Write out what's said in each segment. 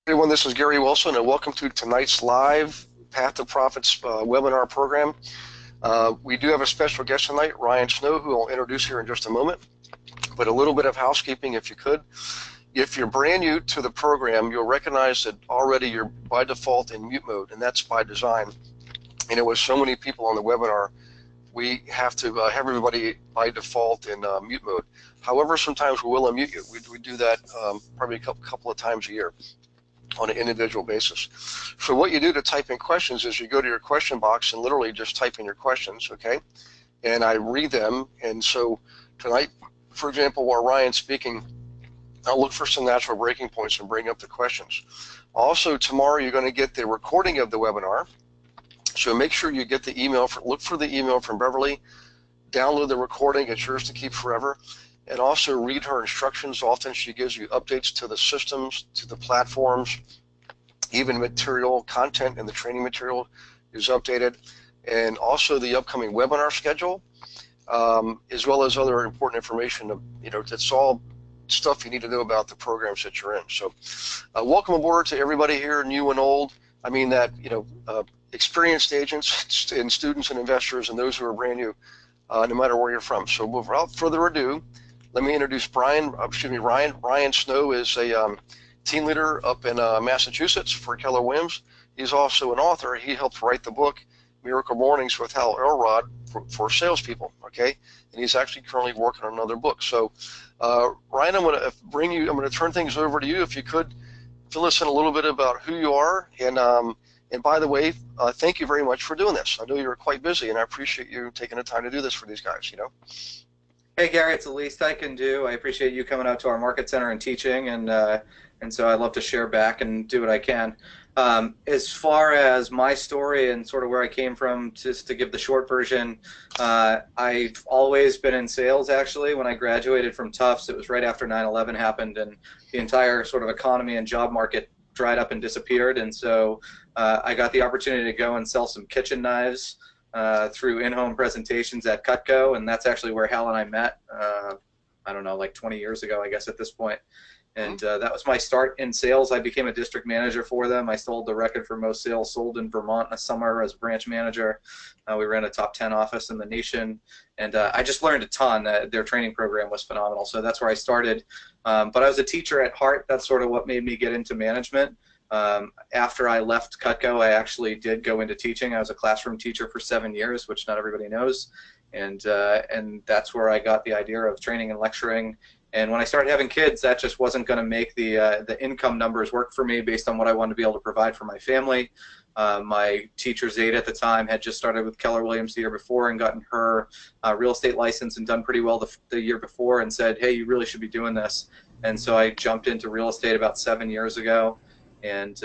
Everyone, this is Gary Wilson, and welcome to tonight's live Path to Profits webinar program. We do have a special guest tonight, Ryan Snow, who I'll introduce here in just a moment. But a little bit of housekeeping, if you could. If you're brand new to the program, you'll recognize that already you're by default in mute mode, and that's by design. And with so many people on the webinar, we have to have everybody by default in mute mode. However, sometimes we will unmute you. We do that probably a couple of times a year on an individual basis. So what you do to type in questions is you go to your question box and literally just type in your questions, okay? And I read them, and so tonight, for example, while Ryan's speaking, I'll look for some natural breaking points and bring up the questions. Also, tomorrow you're going to get the recording of the webinar, so make sure you get the email, look for the email from Beverly, download the recording, it's yours to keep forever, and also read her instructions. Often she gives you updates to the systems, to the platforms, even material content in the training material is updated, and also the upcoming webinar schedule, as well as other important information. That's all stuff you need to know about the programs that you're in. So welcome aboard to everybody here, new and old. I mean that, experienced agents and students and investors and those who are brand new, no matter where you're from. So without further ado, let me introduce Ryan. Ryan Snow is a team leader up in Massachusetts for Keller Williams. He's also an author. He helped write the book Miracle Mornings with Hal Elrod for salespeople. Okay, and he's actually currently working on another book. So, Ryan, I'm going to turn things over to you. If you could fill us in a little bit about who you are, and by the way, thank you very much for doing this. I know you're quite busy, and I appreciate you taking the time to do this for these guys. Hey Gary, it's the least I can do. I appreciate you coming out to our market center and teaching, and so I'd love to share back and do what I can. As far as my story and sort of where I came from, just to give the short version, I've always been in sales. Actually, when I graduated from Tufts, it was right after 9/11 happened, and the entire sort of economy and job market dried up and disappeared. And so I got the opportunity to go and sell some kitchen knives through in-home presentations at Cutco, and that's actually where Hal and I met, I don't know, like 20 years ago, I guess, at this point. And that was my start in sales. I became a district manager for them. I sold the record for most sales sold in Vermont in a summer as a branch manager. We ran a top 10 office in the nation, and I just learned a ton. Their training program was phenomenal, so that's where I started. But I was a teacher at heart. That's sort of what made me get into management. After I left Cutco, I actually did go into teaching. I was a classroom teacher for 7 years, which not everybody knows, and that's where I got the idea of training and lecturing. And when I started having kids, that just wasn't going to make the income numbers work for me based on what I wanted to be able to provide for my family. My teacher's aide at the time had just started with Keller Williams the year before and gotten her real estate license and done pretty well the year before, and said, hey, you really should be doing this. And so I jumped into real estate about 7 years ago. And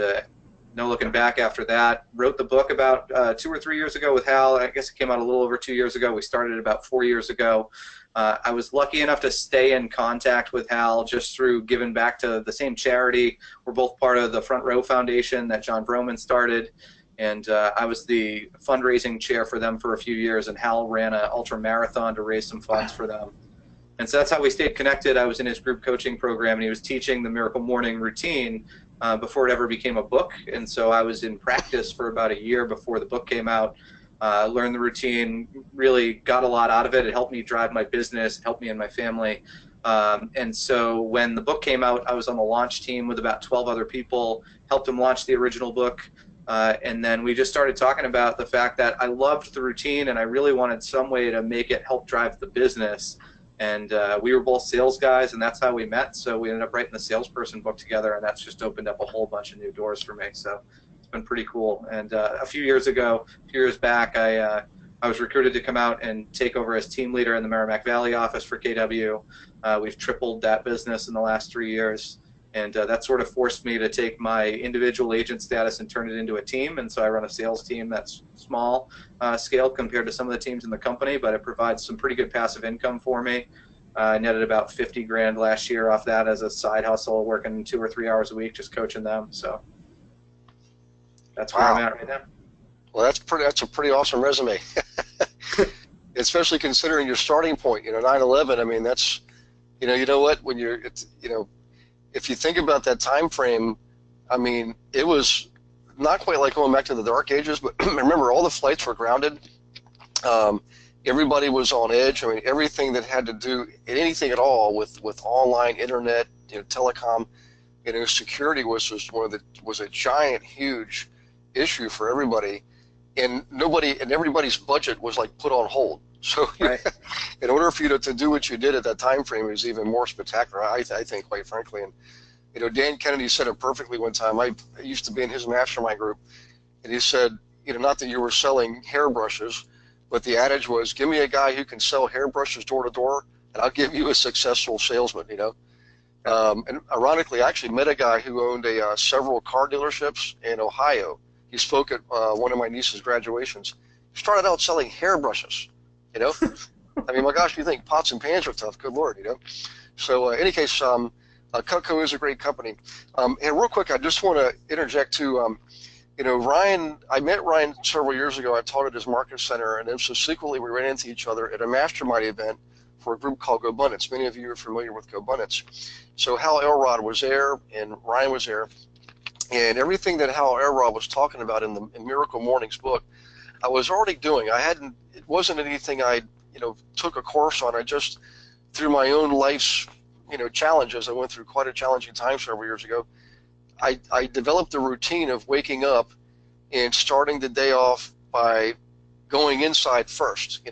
no looking back after that. Wrote the book about 2 or 3 years ago with Hal. I guess it came out a little over 2 years ago. We started about 4 years ago. I was lucky enough to stay in contact with Hal just through giving back to the same charity. We're both part of the Front Row Foundation that John Vroman started. And I was the fundraising chair for them for a few years, and Hal ran an ultra marathon to raise some funds for them. And so that's how we stayed connected. I was in his group coaching program, and he was teaching the Miracle Morning routine before it ever became a book. And so I was in practice for about a year before the book came out. Learned the routine, really got a lot out of it. It helped me drive my business, it helped me and my family. And so when the book came out, I was on the launch team with about 12 other people, helped him launch the original book. And then we just started talking about the fact that I loved the routine and I really wanted some way to make it help drive the business. And we were both sales guys, and that's how we met. So we ended up writing the salesperson book together, and that's just opened up a whole bunch of new doors for me. So it's been pretty cool. And a few years back, I was recruited to come out and take over as team leader in the Merrimack Valley office for KW. We've tripled that business in the last 3 years. And that sort of forced me to take my individual agent status and turn it into a team. And so I run a sales team that's small scale compared to some of the teams in the company, but it provides some pretty good passive income for me. I netted about 50 grand last year off that as a side hustle, working 2 or 3 hours a week, just coaching them. So that's where I'm at right now. Well, that's a pretty awesome resume, especially considering your starting point. 9/11. I mean, that's, you know what, when if you think about that time frame, I mean, it was not quite like going back to the dark ages, but remember, all the flights were grounded. Um, Everybody was on edge. I mean, everything that had to do anything at all with online internet, telecom, security was a giant, huge issue for everybody, and everybody's budget was like put on hold. So, Right. in order for you to do what you did at that time frame is even more spectacular, I think, quite frankly. And Dan Kennedy said it perfectly one time. I used to be in his mastermind group, and he said, not that you were selling hairbrushes, but the adage was, give me a guy who can sell hairbrushes door to door, and I'll give you a successful salesman. And ironically, I actually met a guy who owned several car dealerships in Ohio. He spoke at one of my niece's graduations. He started out selling hairbrushes. I mean, my gosh, you think pots and pans are tough? Good Lord, So, in any case, Cutco is a great company. And real quick, I just want to interject too. Ryan, I met Ryan several years ago. I taught at his market center, and then subsequently we ran into each other at a mastermind event for a group called GoBundance. Many of you are familiar with GoBundance. So Hal Elrod was there, and Ryan was there, and everything that Hal Elrod was talking about in Miracle Morning's book, I was already doing. It wasn't anything I, took a course on. I just, through my own life's, challenges, I went through quite a challenging time several years ago. I developed a routine of waking up and starting the day off by going inside first,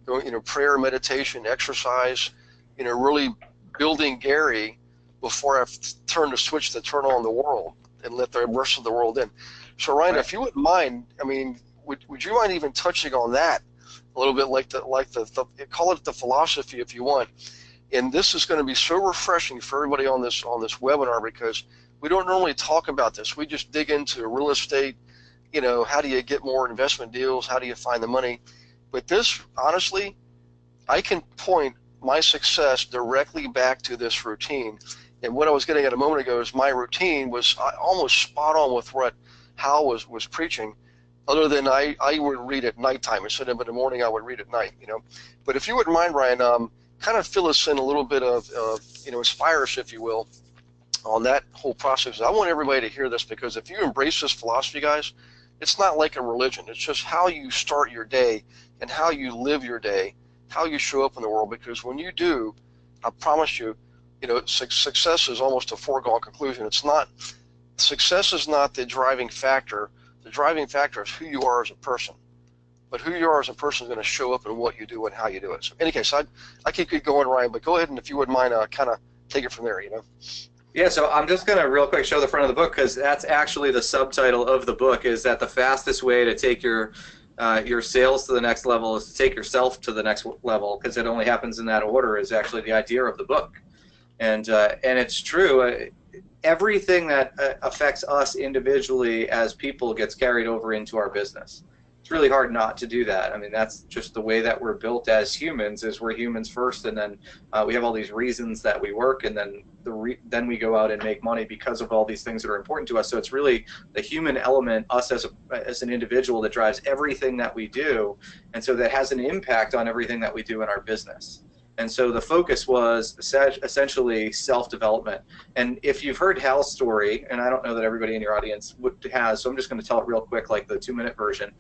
doing, prayer, meditation, exercise, really building Gary before I turn the switch to turn on the world and let the rest of the world in. So Ryan, if you wouldn't mind, I mean, would you mind even touching on that a little bit, like the call it the philosophy if you want. And this is going to be so refreshing for everybody on this webinar, because we don't normally talk about this. We just dig into real estate, how do you get more investment deals? How do you find the money? But this, honestly, I can point my success directly back to this routine. And what I was getting at a moment ago is my routine was almost spot on with what Hal was preaching, other than I would read at nighttime. Instead of in the morning, I would read at night, But if you wouldn't mind, Ryan, kind of fill us in a little bit of inspire us, if you will, on that whole process. I want everybody to hear this, because if you embrace this philosophy, guys, it's not like a religion. It's just how you start your day and how you live your day, how you show up in the world. Because when you do, I promise you, success is almost a foregone conclusion. Success is not the driving factor. The driving factor is who you are as a person. But who you are as a person is going to show up in what you do and how you do it. So in any case, I keep going, Ryan, but go ahead, and if you wouldn't mind, kind of take it from there, Yeah, so I'm just going to real quick show the front of the book, because that's actually the subtitle of the book, is that the fastest way to take your sales to the next level is to take yourself to the next level, because it only happens in that order, is actually the idea of the book. And it's true. Everything that affects us individually as people gets carried over into our business. It's really hard not to do that. I mean, that's just the way that we're built as humans, is we're humans first, and then we have all these reasons that we work, and then then we go out and make money because of all these things that are important to us. So it's really the human element, us as an individual, that drives everything that we do, and so that has an impact on everything that we do in our business. And so the focus was essentially self-development. And if you've heard Hal's story, and I don't know that everybody in your audience has, so I'm just going to tell it real quick, like the 2-minute version.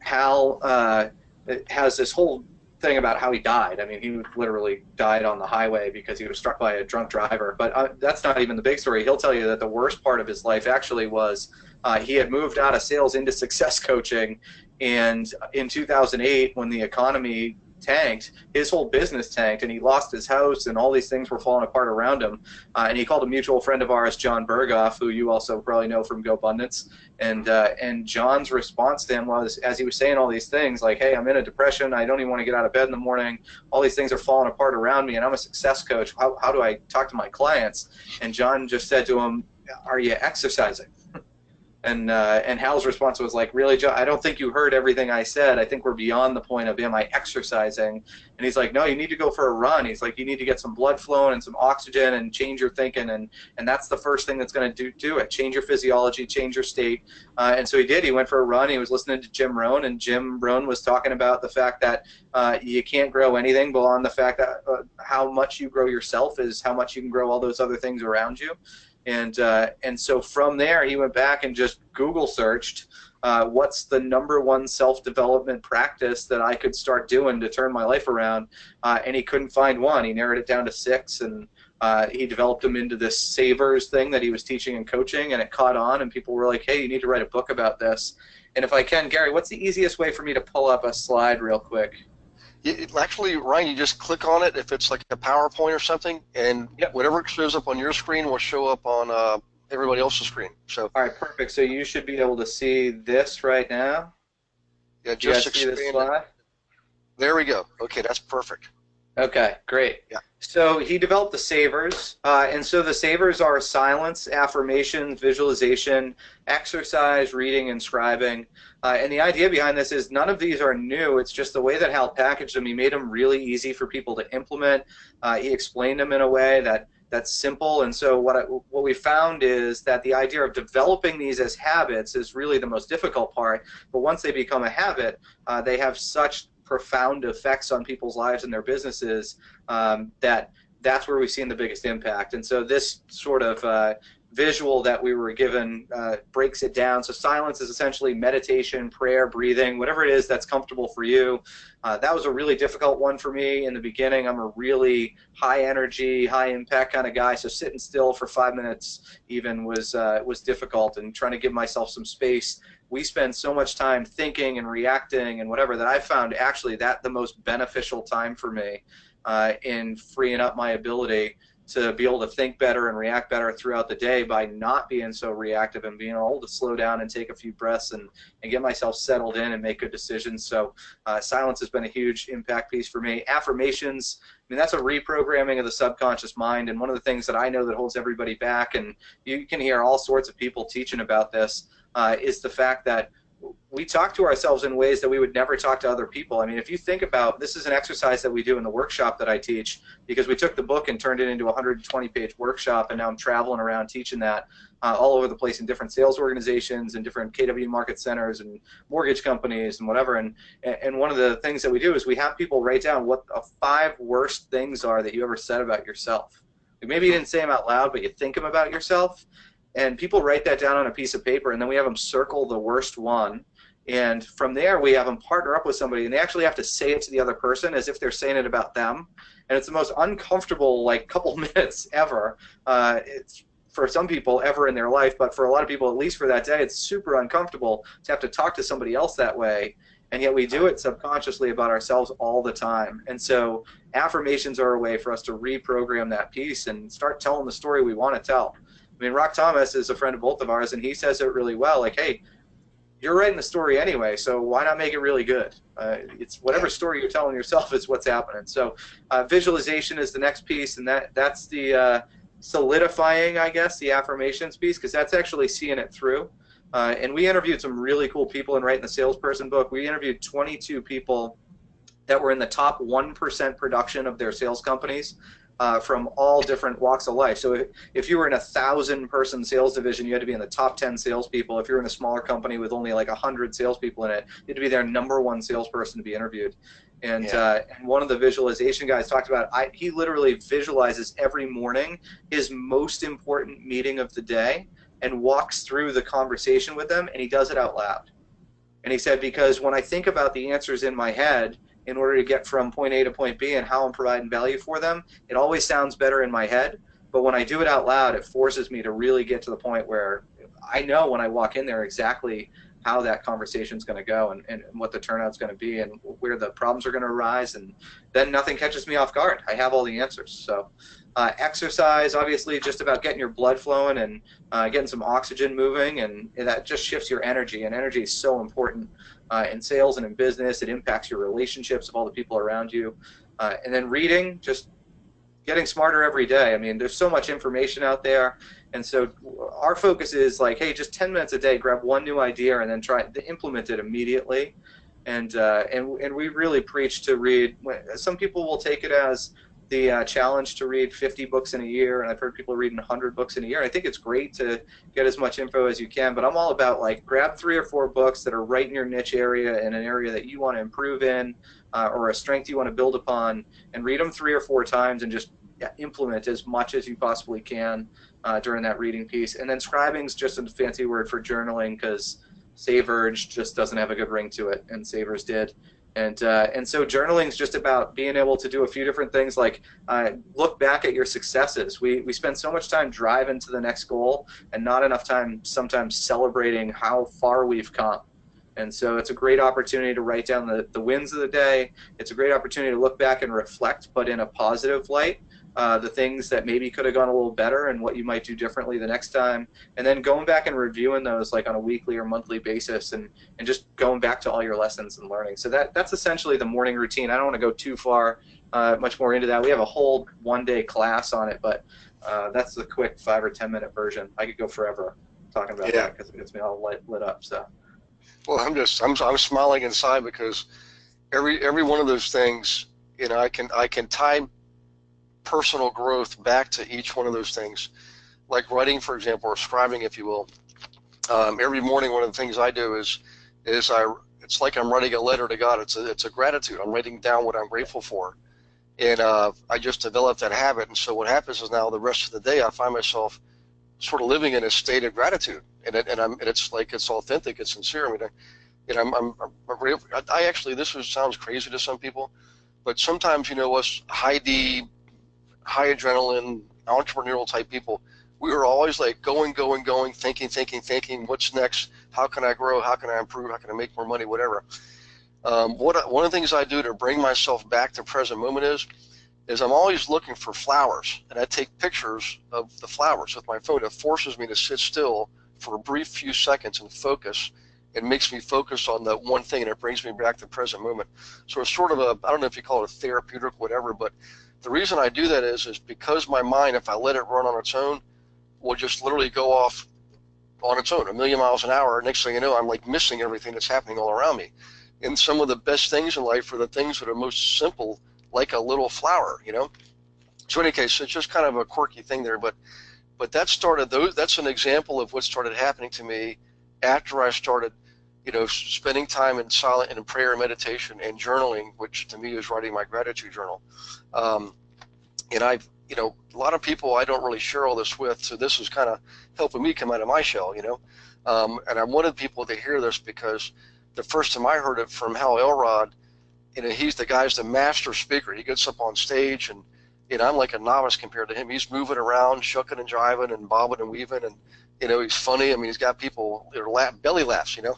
Hal has this whole thing about how he died. I mean, he literally died on the highway because he was struck by a drunk driver. But that's not even the big story. He'll tell you that the worst part of his life actually was he had moved out of sales into success coaching. And in 2008, when the economy tanked, his whole business tanked, and he lost his house, and all these things were falling apart around him. And he called a mutual friend of ours, John Berghoff, who you also probably know from GoBundance. And John's response to him was, as he was saying all these things, like, hey, I'm in a depression, I don't even want to get out of bed in the morning, all these things are falling apart around me, and I'm a success coach, how do I talk to my clients? And John just said to him, are you exercising? And Hal's response was like, really, John, I don't think you heard everything I said. I think we're beyond the point of, am I exercising? And he's like, no, you need to go for a run. He's like, you need to get some blood flowing and some oxygen and change your thinking. And that's the first thing that's going to do it. Change your physiology, change your state. And so he did. He went for a run. He was listening to Jim Rohn, and Jim Rohn was talking about the fact that you can't grow anything beyond the fact that how much you grow yourself is how much you can grow all those other things around you. And so from there, he went back and just Google searched what's the #1 self-development practice that I could start doing to turn my life around, and he couldn't find one. He narrowed it down to 6, and he developed them into this Savers thing that he was teaching and coaching, and it caught on, and people were like, hey, you need to write a book about this. And if I can, Gary, what's the easiest way for me to pull up a slide real quick? Actually, Ryan, you just click on it if it's like a PowerPoint or something, and Yep. whatever shows up on your screen will show up on everybody else's screen. So, All right, perfect. So you should be able to see this right now. yeah, Do you guys just see this expand it. slide? There we go. Okay, that's perfect. Okay, great. Yeah. So he developed the Savers, and so the Savers are silence, affirmation, visualization, exercise, reading, and scribing. And the idea behind this is none of these are new. It's just the way that Hal packaged them. He made them really easy for people to implement. He explained them in a way that's simple. And so what we found is that the idea of developing these as habits is really the most difficult part. But once they become a habit, they have such profound effects on people's lives and their businesses that's where we've seen the biggest impact. And so this sort of visual that we were given breaks it down. So silence is essentially meditation, prayer, breathing, whatever it is that's comfortable for you. That was a really difficult one for me in the beginning. I'm a really high energy, high impact kind of guy, so sitting still for 5 minutes even was difficult, and trying to give myself some space. We spend so much time thinking and reacting and whatever that I found actually that the most beneficial time for me in freeing up my ability to be able to think better and react better throughout the day by not being so reactive and being able to slow down and take a few breaths and get myself settled in and make good decisions. So silence has been a huge impact piece for me. Affirmations, I mean, that's a reprogramming of the subconscious mind, and one of the things that I know that holds everybody back, and you can hear all sorts of people teaching about this, is the fact that we talk to ourselves in ways that we would never talk to other people. I mean, if you think about, this is an exercise that we do in the workshop that I teach, because we took the book and turned it into a 120-page workshop, and now I'm traveling around teaching that all over the place in different sales organizations and different KW market centers and mortgage companies and whatever. And one of the things that we do is we have people write down what the 5 worst things are that you ever said about yourself. Like maybe you didn't say them out loud, but you think them about yourself. And people write that down on a piece of paper, and then we have them circle the worst one. And from there, we have them partner up with somebody, and they actually have to say it to the other person as if they're saying it about them. And it's the most uncomfortable, like, couple minutes ever. It's for some people ever in their life, but for a lot of people, at least for that day, it's super uncomfortable to have to talk to somebody else that way. And yet we do it subconsciously about ourselves all the time. And so affirmations are a way for us to reprogram that piece and start telling the story we want to tell. I mean, Rock Thomas is a friend of both of ours, and he says it really well, like, hey, you're writing the story anyway, so why not make it really good? It's whatever story you're telling yourself is what's happening. So visualization is the next piece, and that's the solidifying, I guess, the affirmations piece, because that's actually seeing it through. And we interviewed some really cool people in writing the Salesperson book. We interviewed 22 people that were in the top 1% production of their sales companies. From all different walks of life. So if you were in a 1,000-person sales division, you had to be in the top 10 salespeople. If you're in a smaller company with only like 100 salespeople in it, you had to be their #1 salesperson to be interviewed. And one of the visualization guys talked about, he literally visualizes every morning his most important meeting of the day and walks through the conversation with them, and he does it out loud. And he said, because when I think about the answers in my head, in order to get from point A to point B and how I'm providing value for them, it always sounds better in my head. But when I do it out loud, it forces me to really get to the point where I know when I walk in there exactly how that conversation is going to go and what the turnout's going to be and where the problems are going to arise. And then nothing catches me off guard. I have all the answers. So exercise, obviously, just about getting your blood flowing and getting some oxygen moving, and that just shifts your energy. And energy is so important in sales and in business. It impacts your relationships of all the people around you. And then reading, just getting smarter every day. I mean, there's so much information out there. And so our focus is like, hey, just 10 minutes a day, grab one new idea and then try to implement it immediately. And we really preach to read. Some people will take it as the challenge to read 50 books in a year, and I've heard people reading 100 books in a year. I think it's great to get as much info as you can, but I'm all about, like, grab 3 or 4 books that are right in your niche area, in an area that you want to improve in, or a strength you want to build upon, and read them 3 or 4 times and just implement as much as you possibly can. during that reading piece. And then scribing is just a fancy word for journaling, because Savers just doesn't have a good ring to it, and Savers did. And so journaling is just about being able to do a few different things, like look back at your successes. We spend so much time driving to the next goal and not enough time sometimes celebrating how far we've come. And so it's a great opportunity to write down the wins of the day. It's a great opportunity to look back and reflect, but in a positive light, the things that maybe could have gone a little better and what you might do differently the next time. And then going back and reviewing those like on a weekly or monthly basis, and just going back to all your lessons and learning. So that's essentially the morning routine. I don't want to go too far, much more into that. We have a whole one-day class on it, but that's the quick 5 or 10 minute version. I could go forever talking about that because it gets me all lit up. So. Well, I'm smiling inside because every one of those things, you know, I can tie personal growth back to each one of those things, like writing, for example, or scribing, if you will. Every morning, one of the things I do is it's like I'm writing a letter to God. It's a gratitude. I'm writing down what I'm grateful for, and I just developed that habit. And so what happens is now the rest of the day I find myself sort of living in a state of gratitude, and it's like it's authentic, it's sincere. I mean, I'm grateful. I actually, sounds crazy to some people, but sometimes, you know, us high adrenaline, entrepreneurial type people, we were always like going, thinking, what's next? How can I grow? How can I improve? How can I make more money? Whatever. One of the things I do to bring myself back to present moment is I'm always looking for flowers, and I take pictures of the flowers with my phone. It forces me to sit still for a brief few seconds and focus. It makes me focus on that one thing, and it brings me back to present moment. So it's sort of I don't know if you call it a therapeutic, whatever, but the reason I do that is because my mind, if I let it run on its own, will just literally go off on its own, 1,000,000 miles an hour. Next thing you know, I'm like missing everything that's happening all around me. And some of the best things in life are the things that are most simple, like a little flower, you know? So in any case, it's just kind of a quirky thing there, but that's an example of what started happening to me after I started, you know, spending time in silent and in prayer and meditation and journaling, which to me is writing my gratitude journal. And you know, a lot of people I don't really share all this with, so this is kind of helping me come out of my shell, you know? And I wanted people to hear this because the first time I heard it from Hal Elrod, you know, the guy's the master speaker. He gets up on stage, and you know, I'm like a novice compared to him. He's moving around, shucking and jiving and bobbing and weaving, and you know, he's funny. I mean, he's got people that are belly laughs, you know.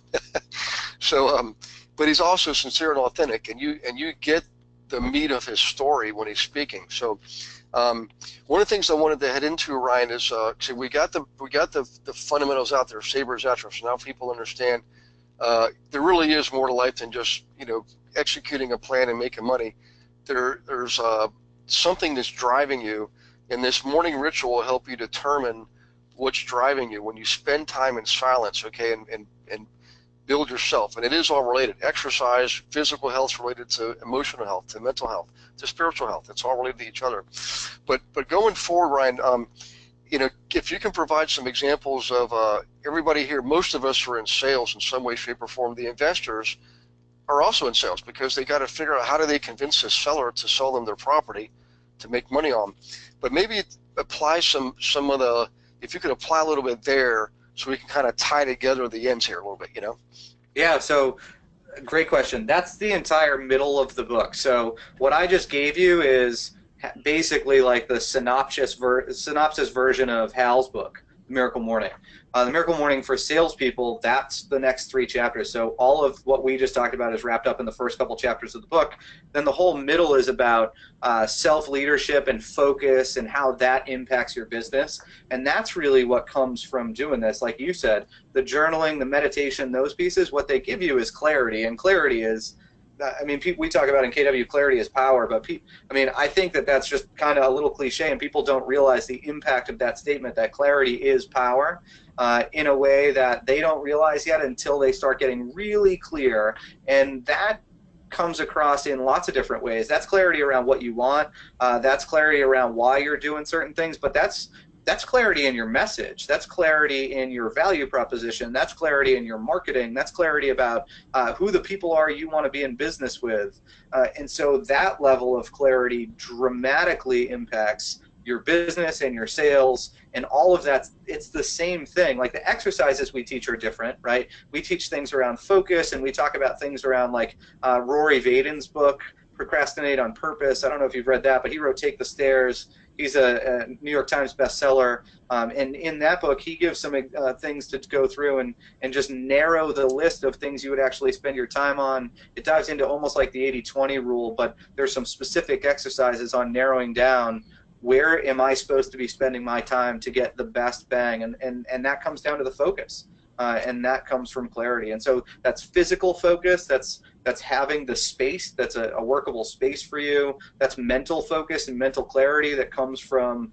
So, but he's also sincere and authentic, and you get the meat of his story when he's speaking. So, one of the things I wanted to head into, Ryan, is so we got the fundamentals out there, Savers out there, so now people understand there really is more to life than just, you know, executing a plan and making money. There's something that's driving you, and this morning ritual will help you determine what's driving you when you spend time in silence, okay, and build yourself. And it is all related. Exercise, physical health related to emotional health, to mental health, to spiritual health. It's all related to each other. But going forward, Ryan, you know, if you can provide some examples of everybody here, most of us are in sales in some way, shape, or form. The investors are also in sales because they got to figure out how do they convince the seller to sell them their property to make money on. But maybe apply some of the, if you could apply a little bit there so we can kind of tie together the ends here a little bit, you know? Yeah, so great question. That's the entire middle of the book. So what I just gave you is basically like the synopsis version of Hal's book, The Miracle Morning. The Miracle Morning for salespeople, that's the next 3 chapters. So all of what we just talked about is wrapped up in the first couple chapters of the book. Then the whole middle is about self-leadership and focus and how that impacts your business. And that's really what comes from doing this. Like you said, the journaling, the meditation, those pieces, what they give you is clarity. And clarity is, I mean, we talk about in KW, clarity is power, but I mean, I think that that's just kind of a little cliche, and people don't realize the impact of that statement, that clarity is power, in a way that they don't realize yet until they start getting really clear. And that comes across in lots of different ways. That's clarity around what you want. That's clarity around why you're doing certain things, but that's clarity in your message. That's clarity in your value proposition. That's clarity in your marketing. That's clarity about who the people are you want to be in business with. And so that level of clarity dramatically impacts your business and your sales and all of that. It's the same thing. Like the exercises we teach are different, right? We teach things around focus, and we talk about things around like Rory Vaden's book, Procrastinate on Purpose. I don't know if you've read that, but he wrote Take the Stairs. He's a New York Times bestseller. And in that book, he gives some things to go through and just narrow the list of things you would actually spend your time on. It dives into almost like the 80-20 rule, but there's some specific exercises on narrowing down where am I supposed to be spending my time to get the best bang, and that comes down to the focus. And that comes from clarity. And so that's physical focus, that's having the space, that's a workable space for you. That's mental focus and mental clarity that comes from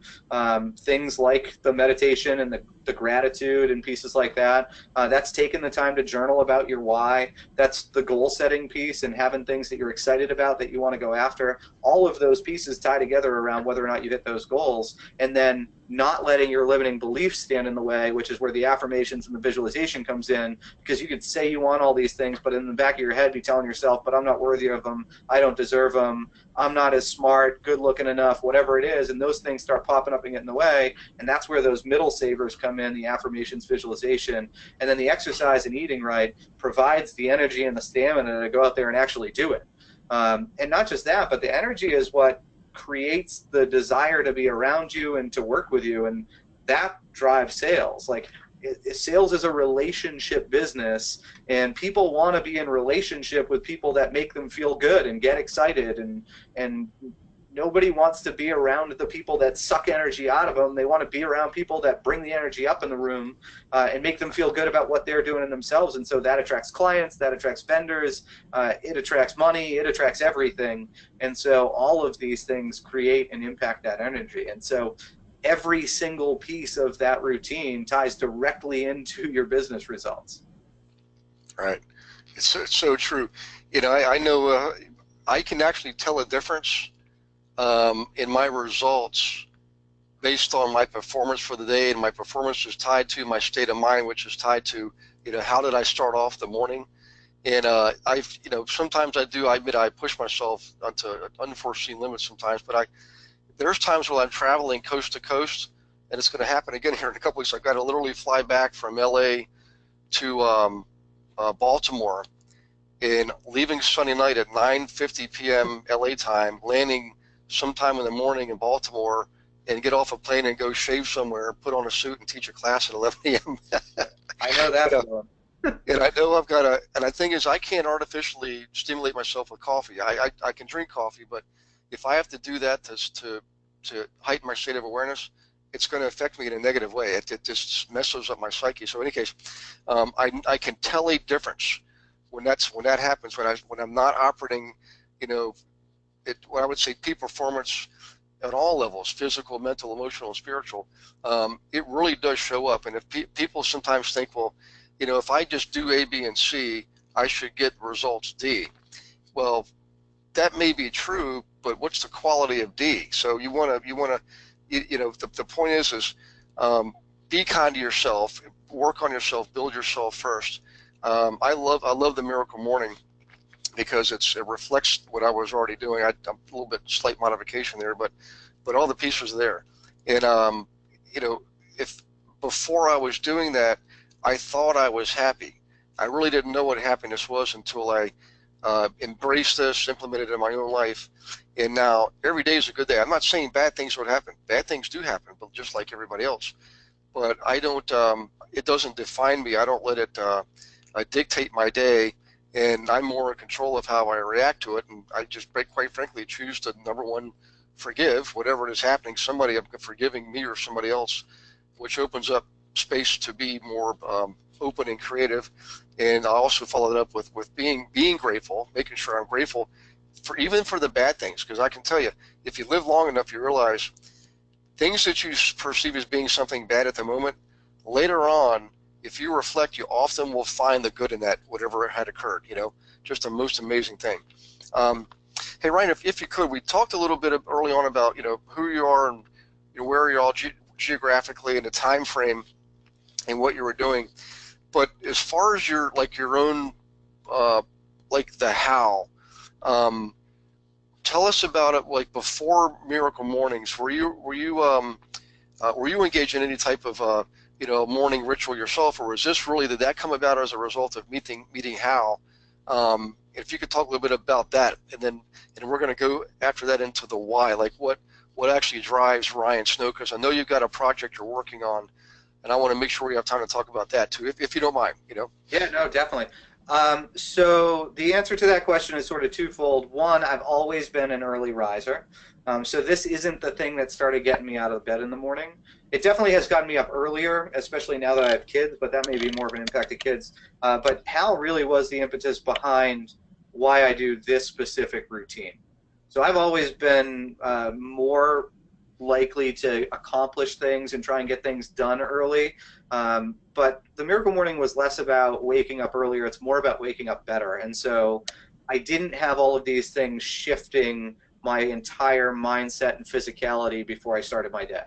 things like the meditation and the gratitude and pieces like that. That's taking the time to journal about your why. That's the goal setting piece and having things that you're excited about that you want to go after. All of those pieces tie together around whether or not you hit those goals. And then not letting your limiting beliefs stand in the way, which is where the affirmations and the visualization comes in, because you could say you want all these things, but in the back of your head be telling yourself, but I'm not worthy of them, I don't deserve them, I'm not as smart, good looking enough, whatever it is, and those things start popping up and getting in the way, and that's where those middle savers come in, the affirmations, visualization, and then the exercise and eating right provides the energy and the stamina to go out there and actually do it. And not just that, but the energy is what creates the desire to be around you and to work with you, and that drives sales. Like sales is a relationship business, and people want to be in relationship with people that make them feel good and get excited, and nobody wants to be around the people that suck energy out of them. They want to be around people that bring the energy up in the room and make them feel good about what they're doing in themselves. And so that attracts clients, that attracts vendors, it attracts money, it attracts everything. And so all of these things create and impact that energy. And so every single piece of that routine ties directly into your business results. Right. It's so true. You know, I know I can actually tell a difference in my results based on my performance for the day, and my performance is tied to my state of mind, which is tied to, you know, how did I start off the morning. And you know, sometimes I admit I push myself onto unforeseen limits sometimes, but there's times when I'm traveling coast to coast, and it's going to happen again here in a couple weeks. I've got to literally fly back from LA to Baltimore, and leaving Sunday night at 9:50 p.m. LA time, landing sometime in the morning in Baltimore, and get off a plane and go shave somewhere, put on a suit, and teach a class at 11 a.m. I know that feeling. And I know I've got to, and the thing is, I can't artificially stimulate myself with coffee. I can drink coffee, but if I have to do that to heighten my state of awareness, it's going to affect me in a negative way. It just messes up my psyche. So in any case, I can tell a difference when that happens, when I'm not operating, you know, what I would say peak performance at all levels, physical, mental, emotional, and spiritual. It really does show up. And if people sometimes think, well, you know, if I just do A, B, and C, I should get results D. Well, that may be true, but what's the quality of D? So you know, the point is be kind to yourself, work on yourself, build yourself first. I love the Miracle Morning because it reflects what I was already doing. I'm a little bit slight modification there, but all the pieces are there. And you know, if before I was doing that, I thought I was happy. I really didn't know what happiness was until I embraced this, implemented it in my own life, and now every day is a good day. I'm not saying bad things would happen. Bad things do happen, but just like everybody else. But I don't. It doesn't define me. I don't let it dictate my day, and I'm more in control of how I react to it. And I just, quite frankly, choose to, number one, forgive whatever is happening. Somebody, I'm forgiving me or somebody else, which opens up space to be more open and creative. And I also follow it up with being grateful, making sure I'm grateful for even for the bad things, because I can tell you, if you live long enough, you realize things that you perceive as being something bad at the moment, later on, if you reflect, you often will find the good in that, whatever had occurred. You know, just a most amazing thing. Hey Ryan, if you could, we talked a little bit early on about, you know, who you are and, you know, where you are geographically and the time frame and what you were doing. But as far as your own like the how, tell us about it. Like before Miracle Mornings, were you engaged in any type of morning ritual yourself, or was this really, did that come about as a result of meeting Hal? If you could talk a little bit about that, and we're going to go after that into the why, like what actually drives Ryan Snow, because I know you've got a project you're working on, and I want to make sure we have time to talk about that too, if you don't mind. Yeah, no, definitely. So the answer to that question is sort of twofold. One, I've always been an early riser. So this isn't the thing that started getting me out of bed in the morning. It definitely has gotten me up earlier, especially now that I have kids, but that may be more of an impact to kids. But Hal really was the impetus behind why I do this specific routine. So I've always been more likely to accomplish things and try and get things done early. But the Miracle Morning was less about waking up earlier. It's more about waking up better. And so I didn't have all of these things shifting my entire mindset and physicality before I started my day.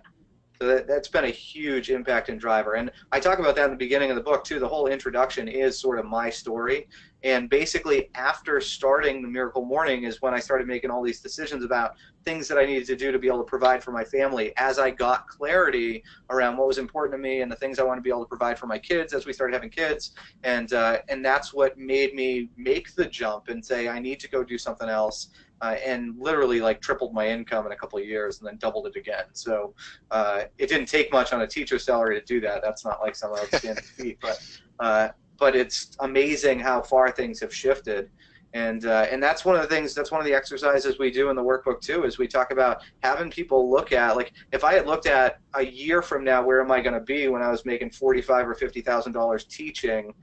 So that's been a huge impact and driver. And I talk about that in the beginning of the book, too. The whole introduction is sort of my story. And basically, after starting the Miracle Morning is when I started making all these decisions about things that I needed to do to be able to provide for my family as I got clarity around what was important to me and the things I want to be able to provide for my kids as we started having kids. And that's what made me make the jump and say, I need to go do something else. And literally like tripled my income in a couple of years and then doubled it again. So it didn't take much on a teacher's salary to do that. That's not like some outstanding feat, but it's amazing how far things have shifted. And that's one of the things, that's one of the exercises we do in the workbook too, is we talk about having people look at, like, if I had looked at a year from now, where am I going to be when I was making $45,000 or $50,000 teaching,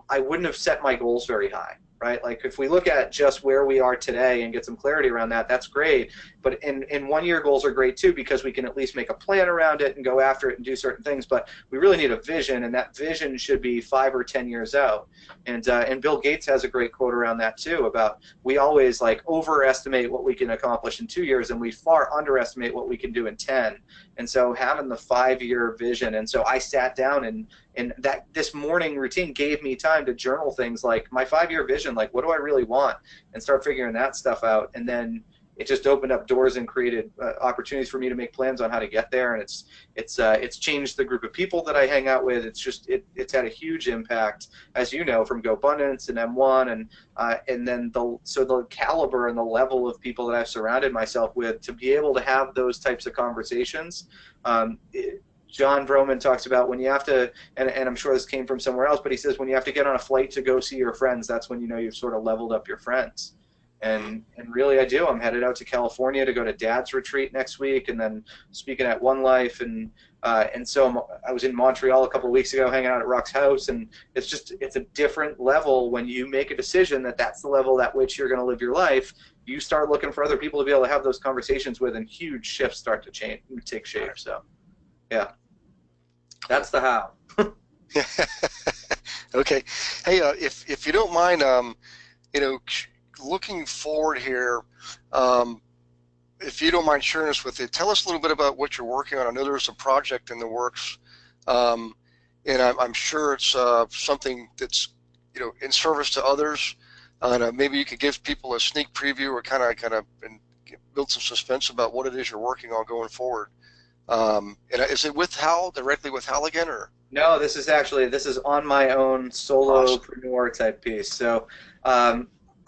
I wouldn't have set my goals very high. Right? Like if we look at just where we are today and get some clarity around that, that's great. But in 1 year goals are great too, because we can at least make a plan around it and go after it and do certain things. But we really need a vision, and that vision should be 5 or 10 years out. And Bill Gates has a great quote around that too, about we always like overestimate what we can accomplish in 2 years, and we far underestimate what we can do in 10. And so having the 5-year vision, and so I sat down and that this morning routine gave me time to journal things like my 5-year vision, like what do I really want, and start figuring that stuff out. And then it just opened up doors and created opportunities for me to make plans on how to get there. And it's changed the group of people that I hang out with. It's just it's had a huge impact, as you know, from GoBundance and M1, and then the caliber and the level of people that I've surrounded myself with to be able to have those types of conversations. John Vroman talks about when you have to, and I'm sure this came from somewhere else, but he says when you have to get on a flight to go see your friends, that's when you know you've sort of leveled up your friends. And really I do. I'm headed out to California to go to Dad's retreat next week, and then speaking at One Life, and so I was in Montreal a couple of weeks ago hanging out at Rock's house, and it's a different level when you make a decision that that's the level at which you're going to live your life. You start looking for other people to be able to have those conversations with, and huge shifts start to take shape. So yeah, that's the how. Okay. Hey, if you don't mind, looking forward here, if you don't mind sharing us with it, tell us a little bit about what you're working on. I know there's a project in the works, and I'm sure it's something that's in service to others. Maybe you could give people a sneak preview, or kind of build some suspense about what it is you're working on going forward. And is it with Hal, directly with Hal again, or? No, this is on my own solopreneur type piece. So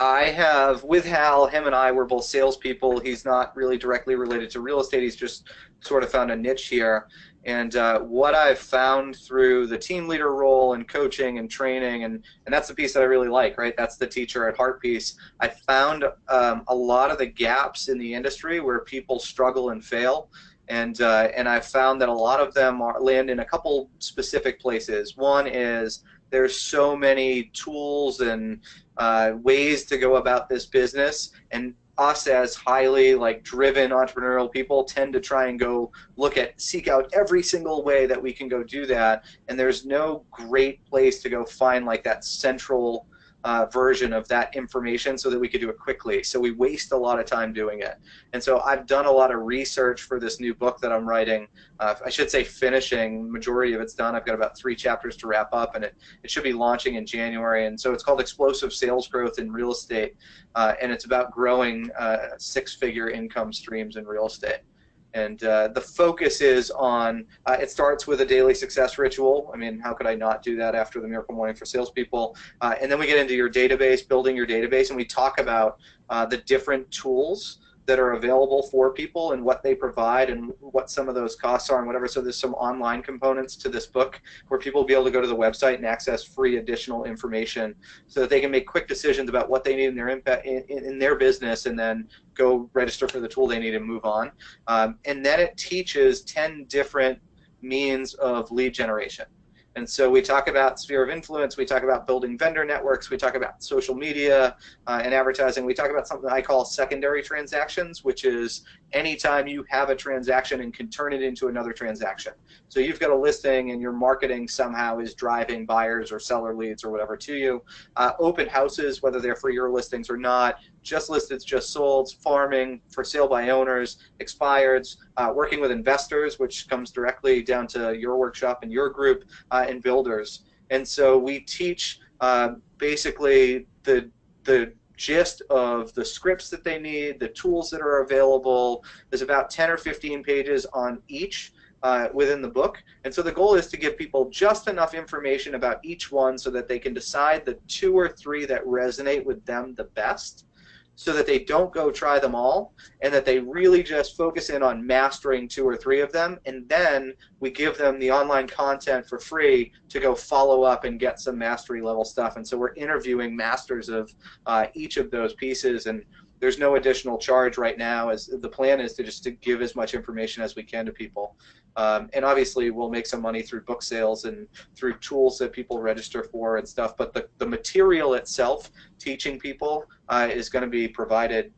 I have, with Hal, him and I were both salespeople. He's not really directly related to real estate. He's just sort of found a niche here. And what I've found through the team leader role and coaching and training, and that's the piece that I really like, right? That's the teacher at heart piece. I found a lot of the gaps in the industry where people struggle and fail. And I've found that a lot of them land in a couple specific places. One is there's so many tools and ways to go about this business, and us as highly driven entrepreneurial people tend to try and seek out every single way that we can go do that. And there's no great place to go find that central version of that information so that we could do it quickly. So we waste a lot of time doing it. And so I've done a lot of research for this new book that I'm writing. I should say finishing. Majority of it's done. I've got about 3 chapters to wrap up, and it should be launching in January. And so it's called Explosive Sales Growth in Real Estate, and it's about growing 6-figure income streams in real estate. And the focus is on, it starts with a daily success ritual. I mean, how could I not do that after the Miracle Morning for Salespeople? And then we get into your database, building your database, and we talk about the different tools that are available for people and what they provide and what some of those costs are and whatever. So there's some online components to this book where people will be able to go to the website and access free additional information so that they can make quick decisions about what they need in their in their business, and then go register for the tool they need and move on. And then it teaches 10 different means of lead generation. And so we talk about sphere of influence, we talk about building vendor networks, we talk about social media and advertising. We talk about something I call secondary transactions, which is anytime you have a transaction and can turn it into another transaction. So you've got a listing and your marketing somehow is driving buyers or seller leads or whatever to you. Open houses, whether they're for your listings or not, just listed, just sold, farming, for sale by owners, expireds, working with investors, which comes directly down to your workshop and your group, and builders. And so we teach basically the gist of the scripts that they need, the tools that are available. There's about 10 or 15 pages on each within the book. And so the goal is to give people just enough information about each one so that they can decide the 2 or 3 that resonate with them the best, so that they don't go try them all, and that they really just focus in on mastering 2 or 3 of them. And then we give them the online content for free to go follow up and get some mastery level stuff. And so we're interviewing masters of each of those pieces, and there's no additional charge right now, as the plan is to give as much information as we can to people. And obviously we'll make some money through book sales and through tools that people register for and stuff, but the material itself, teaching people, is going to be provided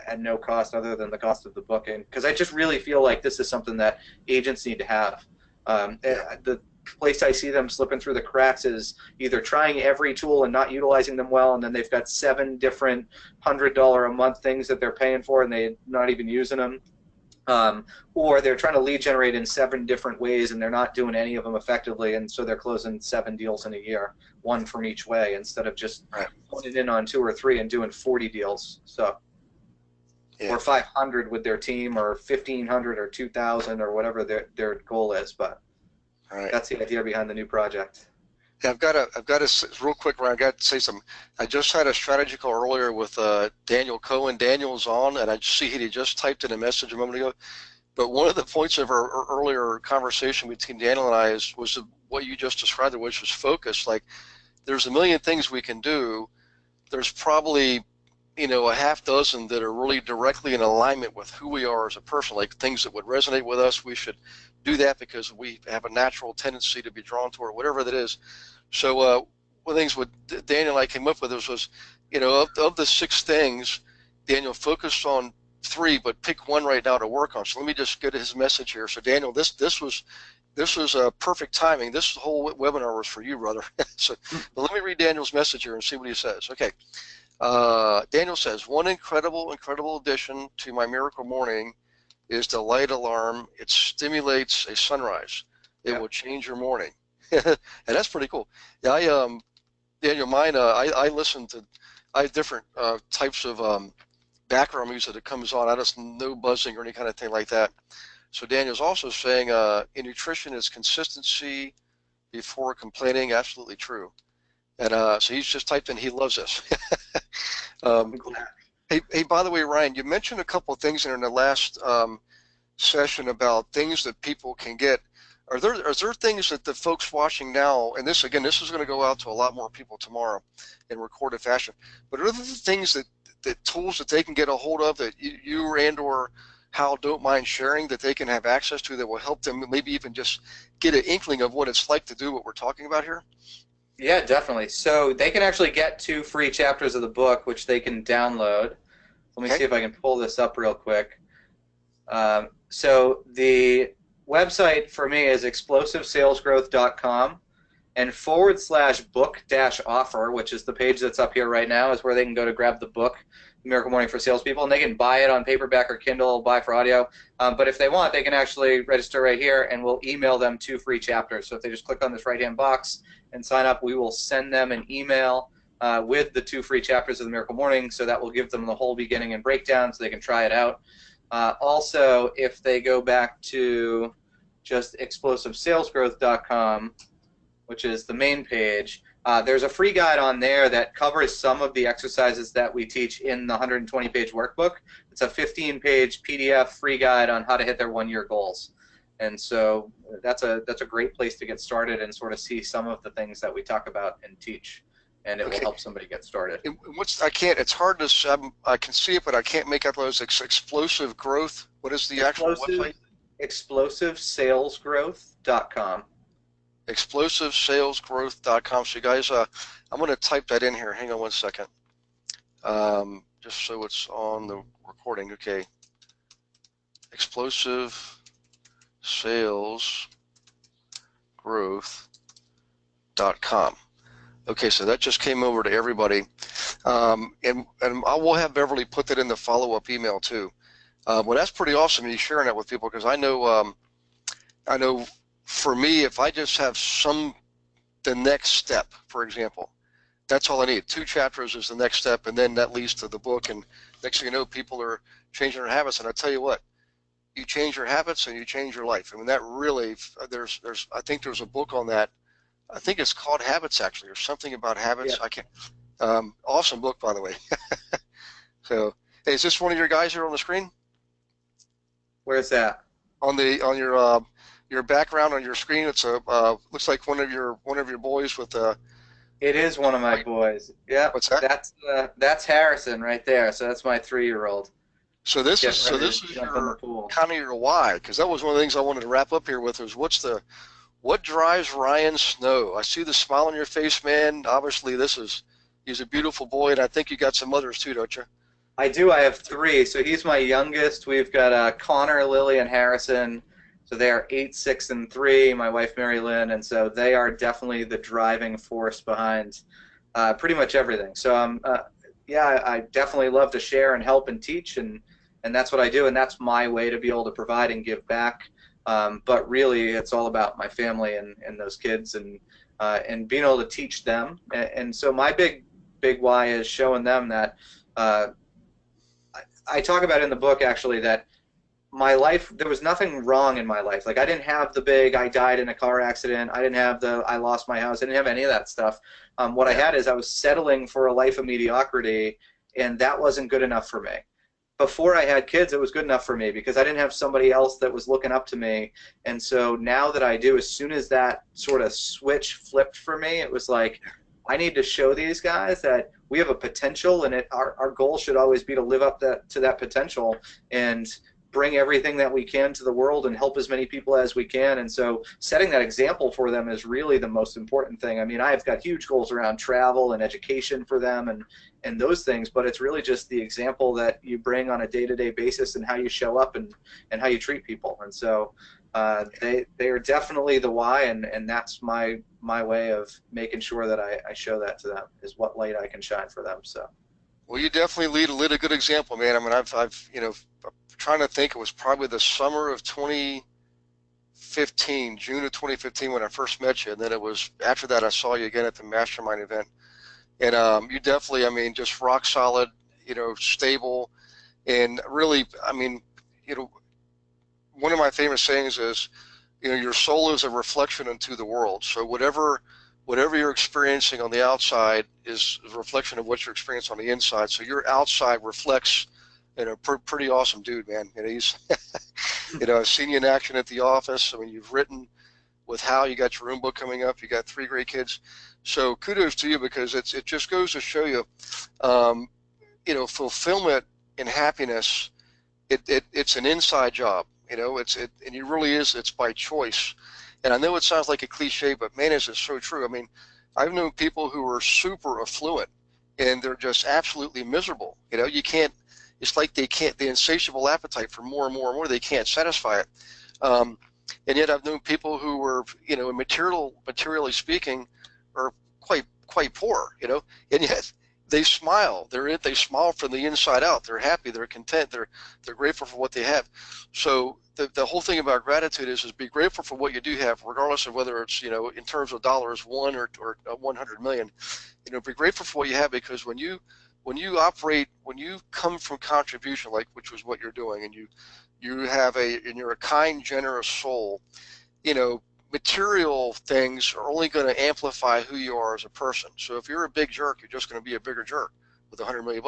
at no cost other than the cost of the book. And because I just really feel like this is something that agents need to have. The place I see them slipping through the cracks is either trying every tool and not utilizing them well, and then they've got 7 different $100 a month things that they're paying for and they're not even using them. Or they're trying to lead generate in 7 different ways and they're not doing any of them effectively, and so they're closing 7 deals in a year, 1 from each way, instead of just honing in on 2 or 3 and doing 40 deals. So, or 500 with their team, or 1,500 or 2,000 or whatever their goal is. But that's the idea behind the new project. Yeah, I've got to real quick, Ryan. I got to say something. I just had a strategy call earlier with Daniel Cohen. Daniel's on, and I see he just typed in a message a moment ago. But one of the points of our earlier conversation between Daniel and I was what you just described, which was focus. Like, there's a million things we can do. There's probably, a half dozen that are really directly in alignment with who we are as a person, like things that would resonate with us. We should do that because we have a natural tendency to be drawn toward whatever that is. So one of the things what Daniel and I came up with was of the 6 things, Daniel focused on 3, but pick 1 right now to work on. So let me just get his message here. So Daniel, this was perfect timing. This whole webinar was for you, brother. So but let me read Daniel's message here and see what he says. Okay. Daniel says, one incredible addition to my Miracle Morning is the light alarm. It stimulates a sunrise. It will change your morning. And that's pretty cool. Yeah, Daniel, mine, I listen to, I have different types of background music that comes on. I just no buzzing or any kind of thing like that. So Daniel's also saying in nutrition is consistency before complaining. Absolutely true. And so he's just typed in, he loves this. Hey, by the way, Ryan, you mentioned a couple of things in the last session about things that people can get. Are there things that the folks watching now, and this is going to go out to a lot more people tomorrow in recorded fashion, but are there things that tools that they can get a hold of that you and or Hal don't mind sharing that they can have access to that will help them maybe even just get an inkling of what it's like to do what we're talking about here? Yeah, definitely. So they can actually get 2 free chapters of the book, which they can download. Let me see if I can pull this up real quick. So the website for me is explosivesalesgrowth.com, and /book-offer, which is the page that's up here right now, is where they can go to grab the book, Miracle Morning for Salespeople, and they can buy it on paperback or Kindle, buy for audio. But if they want, they can actually register right here, and we'll email them 2 free chapters. So if they just click on this right-hand box and sign up, we will send them an email with the 2 free chapters of the Miracle Morning, so that will give them the whole beginning and breakdown so they can try it out. Also, if they go back to just explosivesalesgrowth.com, which is the main page, there's a free guide on there that covers some of the exercises that we teach in the 120-page workbook. It's a 15-page PDF free guide on how to hit their 1-year goals. And so that's a great place to get started and sort of see some of the things that we talk about and teach, and it will help somebody get started. It's hard to, I can see it, but I can't make out those explosive growth. What is the actual website? Explosivesalesgrowth.com. Explosivesalesgrowth.com. So you guys, I'm going to type that in here. Hang on one second. Just so it's on the recording. Okay. Explosivesalesgrowth.com. Okay, so that just came over to everybody. And I will have Beverly put that in the follow-up email too. Well, that's pretty awesome you sharing that with people, because I know for me, if I just have the next step, for example, that's all I need. 2 chapters is the next step, and then that leads to the book, and next thing you know, people are changing their habits. And I tell you what, you change your habits and you change your life. I mean, that really, I think there's a book on that. I think it's called Habits, actually, or something about habits. Yeah. I can't. Awesome book, by the way. So, hey, is this one of your guys here on the screen? Where's that? On your background on your screen, it's looks like one of your boys with a. It is one of my boys. Yeah. What's that? That's Harrison right there. So that's my 3-year-old. So this is your kind of your why, because that was one of the things I wanted to wrap up here with, is what drives Ryan Snow? I see the smile on your face, man. Obviously, he's a beautiful boy, and I think you got some others too, don't you? I do. I have 3. So he's my youngest. We've got Connor, Lily, and Harrison. So they are 8, 6, and 3. My wife, Mary Lynn, and so they are definitely the driving force behind pretty much everything. So yeah, I definitely love to share and help and teach, and that's what I do, and that's my way to be able to provide and give back. But really, it's all about my family and those kids, and being able to teach them. And so my big why is showing them that I talk about in the book, actually, that my life, there was nothing wrong in my life. Like, I didn't have the big, I died in a car accident. I didn't have I lost my house. I didn't have any of that stuff. What I had is I was settling for a life of mediocrity, and that wasn't good enough for me. Before I had kids, it was good enough for me because I didn't have somebody else that was looking up to me. And so now that I do, as soon as that sort of switch flipped for me, it was like, I need to show these guys that we have a potential, and our goal should always be to live up to that potential and bring everything that we can to the world and help as many people as we can. And so setting that example for them is really the most important thing. I mean, I've got huge goals around travel and education for them and those things, but it's really just the example that you bring on a day-to-day basis and how you show up and how you treat people. And so they are definitely the why, and that's my way of making sure that I show that to them, is what light I can shine for them. So. Well, you definitely lit a good example, man. I mean, I've trying to think, it was probably the summer of 2015, June of 2015 when I first met you, and then it was after that I saw you again at the mastermind event. And you definitely, I mean, just rock solid, stable, and really, I mean, one of my famous sayings is, your soul is a reflection into the world. So whatever you're experiencing on the outside is a reflection of what you're experiencing on the inside. So your outside reflects, pretty awesome dude, man. He's, I've seen you in action at the office. I mean, you've written with Hal, you got your own book coming up, you got 3 great kids. So kudos to you, because it just goes to show you, fulfillment and happiness, it's an inside job, and it really is, it's by choice. And I know it sounds like a cliche, but man, is it so true. I mean, I've known people who are super affluent and they're just absolutely miserable. You can't, it's like the insatiable appetite for more and more and more, they can't satisfy it. And yet I've known people who were, materially speaking, are quite poor, and yet they smile. They smile from the inside out. They're happy. They're content. They're grateful for what they have. So the whole thing about gratitude is be grateful for what you do have, regardless of whether it's, in terms of dollars, 100 million. Be grateful for what you have, because when you operate, when you come from contribution, like which was what you're doing, and you're a kind, generous soul, material things are only going to amplify who you are as a person. So if you're a big jerk, you're just going to be a bigger jerk with $100 million.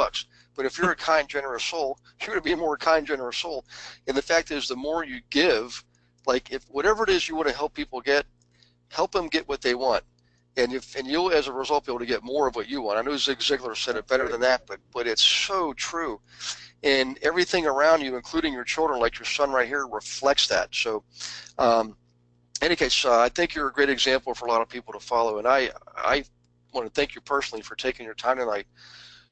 But if you're a kind, generous soul, you're going to be a more kind, generous soul. And the fact is, the more you give, like if whatever it is you want to help people get, help them get what they want. And you'll, as a result, be able to get more of what you want. I know Zig Ziglar said it better than that, but it's so true. And everything around you, including your children, like your son right here, reflects that. So, in any case, I think you're a great example for a lot of people to follow. And I want to thank you personally for taking your time tonight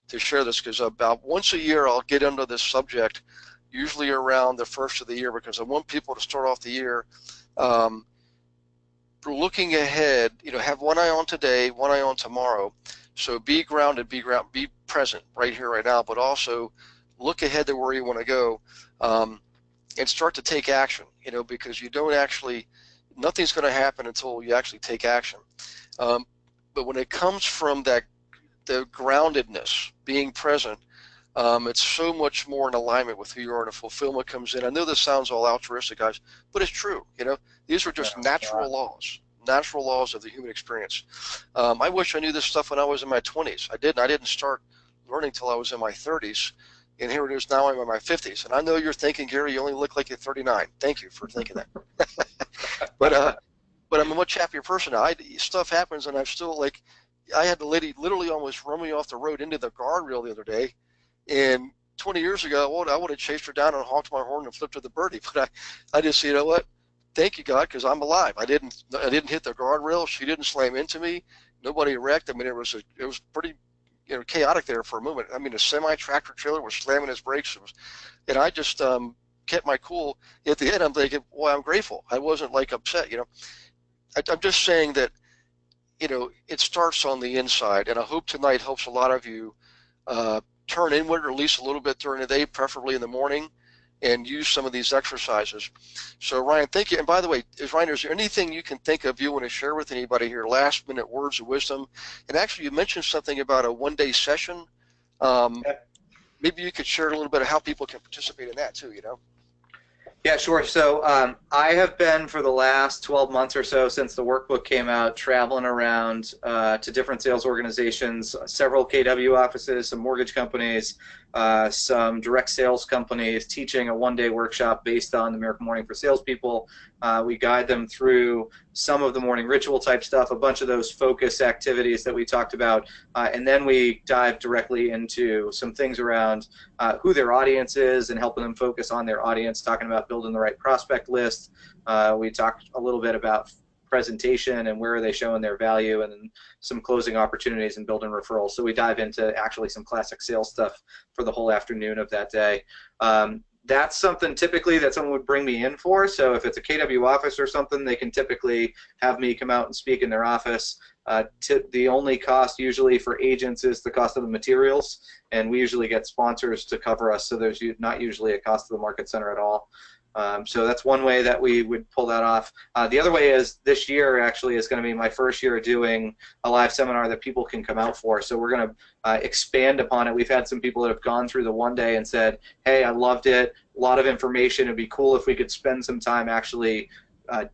to share this, because about once a year I'll get into this subject, usually around the first of the year, because I want people to start off the year looking ahead, have one eye on today, one eye on tomorrow. So be grounded, be present right here, right now, but also look ahead to where you want to go, and start to take action, because you don't actually, nothing's going to happen until you actually take action. But when it comes from the groundedness, being present, it's so much more in alignment with who you are, and the fulfillment comes in. I know this sounds all altruistic, guys, but it's true. These are just natural laws of the human experience. I wish I knew this stuff when I was in my 20s. I didn't start learning until I was in my 30s, and here it is now. I'm in my 50s, and I know you're thinking, Gary, you only look like you're 39. Thank you for thinking that. but I'm a much happier person now. Stuff happens, and I'm still like, I had the lady literally almost run me off the road into the guardrail the other day, and 20 years ago, I would have chased her down and honked my horn and flipped her the birdie. But I just, you know what? Thank you, God, because I'm alive. I didn't hit the guardrail. She didn't slam into me. Nobody wrecked. I mean, it was pretty, chaotic there for a moment. I mean, a semi-tractor trailer was slamming its brakes, and I just kept my cool. At the end, I'm thinking, boy, I'm grateful. I wasn't like upset. I'm just saying that, it starts on the inside, and I hope tonight helps a lot of you turn inward, or at least a little bit during the day, preferably in the morning, and use some of these exercises. So Ryan, thank you. And by the way, Ryan, is there anything you can think of you want to share with anybody here, last minute words of wisdom? And actually, you mentioned something about a one-day session. Maybe you could share a little bit of how people can participate in that too, Yeah, sure. So I have been, for the last 12 months or so since the workbook came out, traveling around to different sales organizations, several KW offices, some mortgage companies, some direct sales companies, teaching a one-day workshop based on the Miracle Morning for Salespeople. We guide them through some of the morning ritual type stuff, a bunch of those focus activities that we talked about, and then we dive directly into some things around who their audience is and helping them focus on their audience, talking about building the right prospect list. We talked a little bit about presentation and where are they showing their value, and then some closing opportunities and building referrals. So we dive into actually some classic sales stuff for the whole afternoon of that day. That's something typically that someone would bring me in for. So if it's a KW office or something, they can typically have me come out and speak in their office. The only cost usually for agents is the cost of the materials, and we usually get sponsors to cover us, so there's not usually a cost to the market center at all. So that's one way that we would pull that off. The other way is, this year actually is going to be my first year doing a live seminar that people can come out for. So we're going to expand upon it. We've had some people that have gone through the one day and said, hey, I loved it, a lot of information. It'd be cool if we could spend some time actually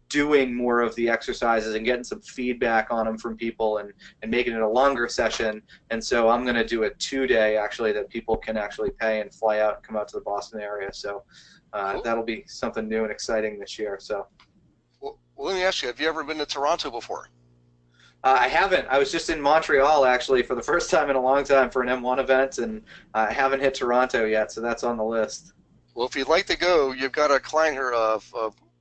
doing more of the exercises and getting some feedback on them from people, and making it a longer session. And so I'm going to do a 2-day actually that people can actually pay and fly out and come out to the Boston area. So Cool. that'll be something new and exciting this year. So, well, let me ask you, have you ever been to Toronto before? I haven't. I was just in Montreal actually for the first time in a long time for an M1 event, and I haven't hit Toronto yet, so that's on the list. Well, if you'd like to go, you've got a client here of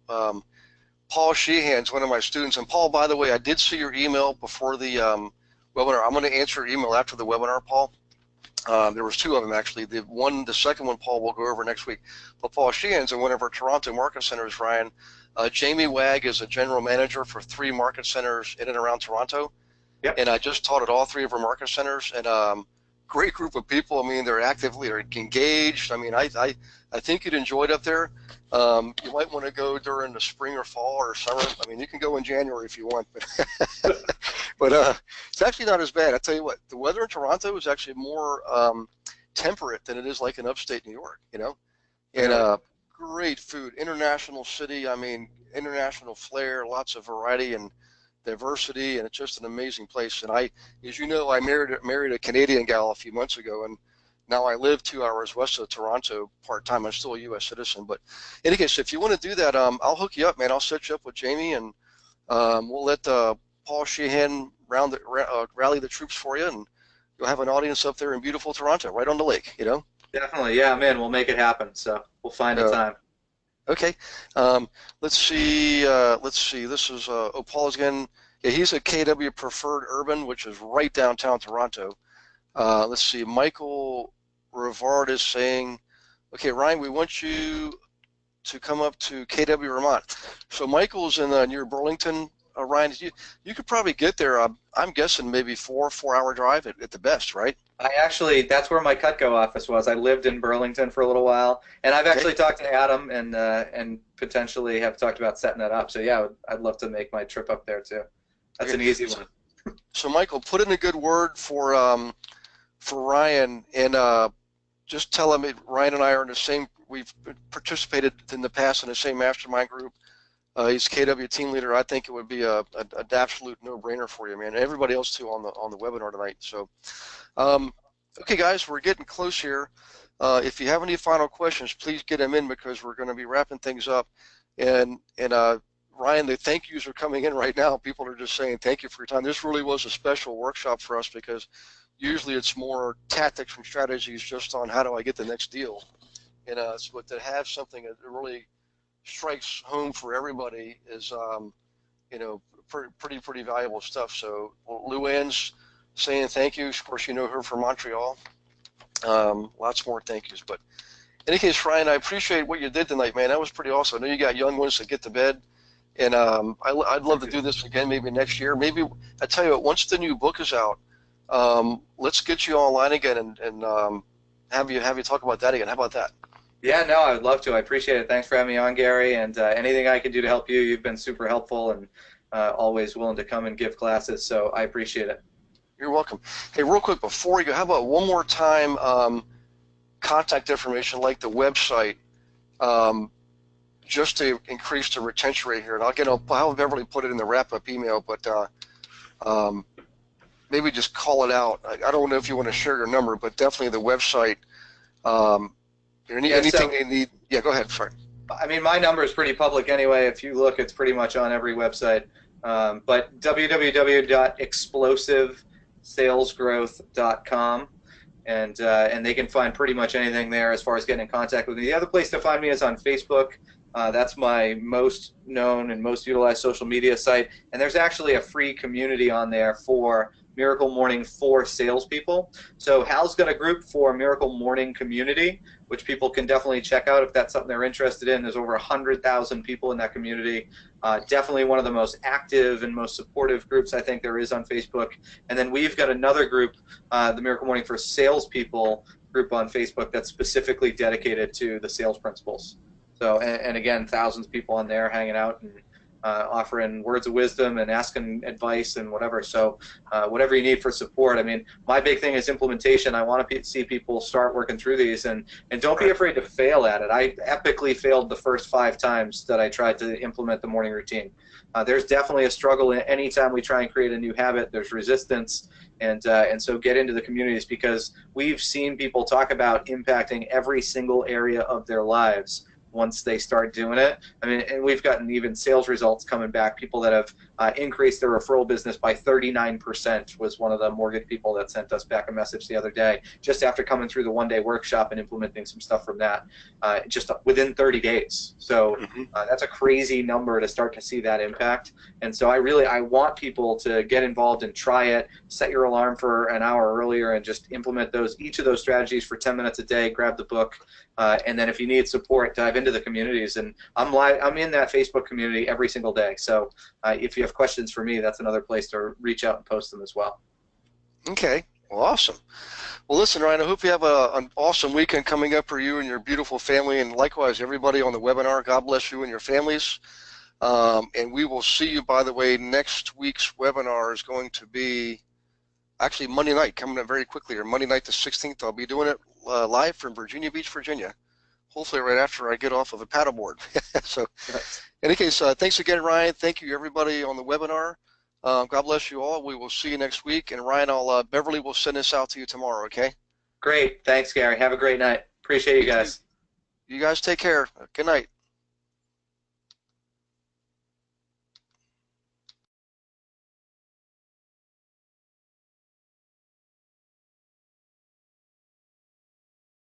Paul Sheehan's one of my students. And Paul, by the way, I did see your email before the webinar. I'm going to answer your email after the webinar, Paul. There was two of them actually. The second one, Paul, will go over next week. But Paul Sheehan's in one of our Toronto market centers, Ryan. Jamie Wagg is a general manager for 3 market centers in and around Toronto. Yep. And I just taught at all 3 of our market centers, and great group of people. I mean, they're engaged. I mean, I think you'd enjoy it up there. You might want to go during the spring or fall or summer. I mean, you can go in January if you want, but but it's actually not as bad. I tell you what, the weather in Toronto is actually more temperate than it is like in upstate New York, you know. And great food, international city. I mean, international flair, lots of variety and diversity, and it's just an amazing place. And as you know, I married a Canadian gal a few months ago, and now I live 2 hours west of Toronto part-time. I'm still a U.S. citizen. But in any case, if you want to do that, I'll hook you up, man. I'll set you up with Jamie, and we'll let Paul Sheehan rally the troops for you, and you'll have an audience up there in beautiful Toronto, right on the lake, you know? Definitely, yeah, man. We'll make it happen. So we'll find a time. Okay. Let's see. This is Paul again. Yeah, he's a KW Preferred Urban, which is right downtown Toronto. Let's see. Michael Rivard is saying, okay, Ryan, we want you to come up to KW Vermont. So Michael's in near Burlington. Ryan, you could probably get there. I'm guessing maybe 4-hour drive at the best, right? That's where my Cutco office was. I lived in Burlington for a little while, and I've actually talked to Adam and potentially have talked about setting that up. So yeah, I'd love to make my trip up there too. That's an easy one. So Michael, put in a good word for Ryan, and just tell him Ryan and I are in the same. We've participated in the past in the same mastermind group. He's KW team leader. I think it would be an absolute no-brainer for you, man. And everybody else too on the webinar tonight. So, okay, guys, we're getting close here. If you have any final questions, please get them in because we're going to be wrapping things up. And Ryan, the thank yous are coming in right now. People are just saying thank you for your time. This really was a special workshop for us because usually it's more tactics and strategies just on how do I get the next deal. And but to have something that really strikes home for everybody is, you know, pretty valuable stuff. So Luann's saying thank you. Of course, you know her from Montreal. Lots more thank yous. But in any case, Ryan, I appreciate what you did tonight, man. That was pretty awesome. I know you got young ones that get to bed. And I'd love to do this again maybe next year. Maybe, I tell you what, once the new book is out, let's get you online again and have you talk about that again. How about that? Yeah, no, I would love to. I appreciate it. Thanks for having me on, Gary. And anything I can do to help you, you've been super helpful and always willing to come and give classes. So I appreciate it. You're welcome. Hey, real quick before you go, how about one more time contact information like the website, just to increase the retention rate here. And I'll have Beverly put it in the wrap-up email, but maybe just call it out. I don't know if you want to share your number, but definitely the website. Anything they need? Yeah, go ahead. Sorry. I mean, my number is pretty public anyway. If you look, it's pretty much on every website. But www.explosivesalesgrowth.com, and they can find pretty much anything there as far as getting in contact with me. The other place to find me is on Facebook. That's my most known and most utilized social media site, and there's actually a free community on there for Miracle Morning for salespeople. So Hal's got a group for Miracle Morning community, which people can definitely check out if that's something they're interested in. There's over 100,000 people in that community. Definitely one of the most active and most supportive groups I think there is on Facebook. And then we've got another group, the Miracle Morning for salespeople group on Facebook that's specifically dedicated to the sales principles. So, and again, thousands of people on there hanging out and offering words of wisdom and asking advice and whatever. So whatever you need for support. I mean, my big thing is implementation. I want to see people start working through these, and don't be afraid to fail at it. I epically failed the first 5 times that I tried to implement the morning routine. There's definitely a struggle anytime we try and create a new habit. There's resistance, and so get into the communities, because we've seen people talk about impacting every single area of their lives once they start doing it. I mean, and we've gotten even sales results coming back, people that have increased their referral business by 39%, was one of the mortgage people that sent us back a message the other day, just after coming through the one-day workshop and implementing some stuff from that, just within 30 days. So that's a crazy number to start to see that impact. And so I want people to get involved and try it, set your alarm for an hour earlier, and just implement each of those strategies for 10 minutes a day. Grab the book, and then if you need support, dive into the communities. And I'm in that Facebook community every single day. So if you have questions for me, that's another place to reach out and post them as well. Okay, well, awesome. Well, listen, Ryan, I hope you have an awesome weekend coming up for you and your beautiful family, and likewise everybody on the webinar. God bless you and your families. And we will see you, by the way. Next week's webinar is going to be actually Monday night, coming up very quickly, or Monday night the 16th. I'll be doing it live from Virginia Beach, Virginia, hopefully right after I get off of a paddleboard. So in any case, thanks again, Ryan. Thank you, everybody on the webinar. God bless you all. We will see you next week. And Ryan, Beverly will send this out to you tomorrow, okay? Great. Thanks, Gary. Have a great night. Appreciate you guys. You guys take care. Good night.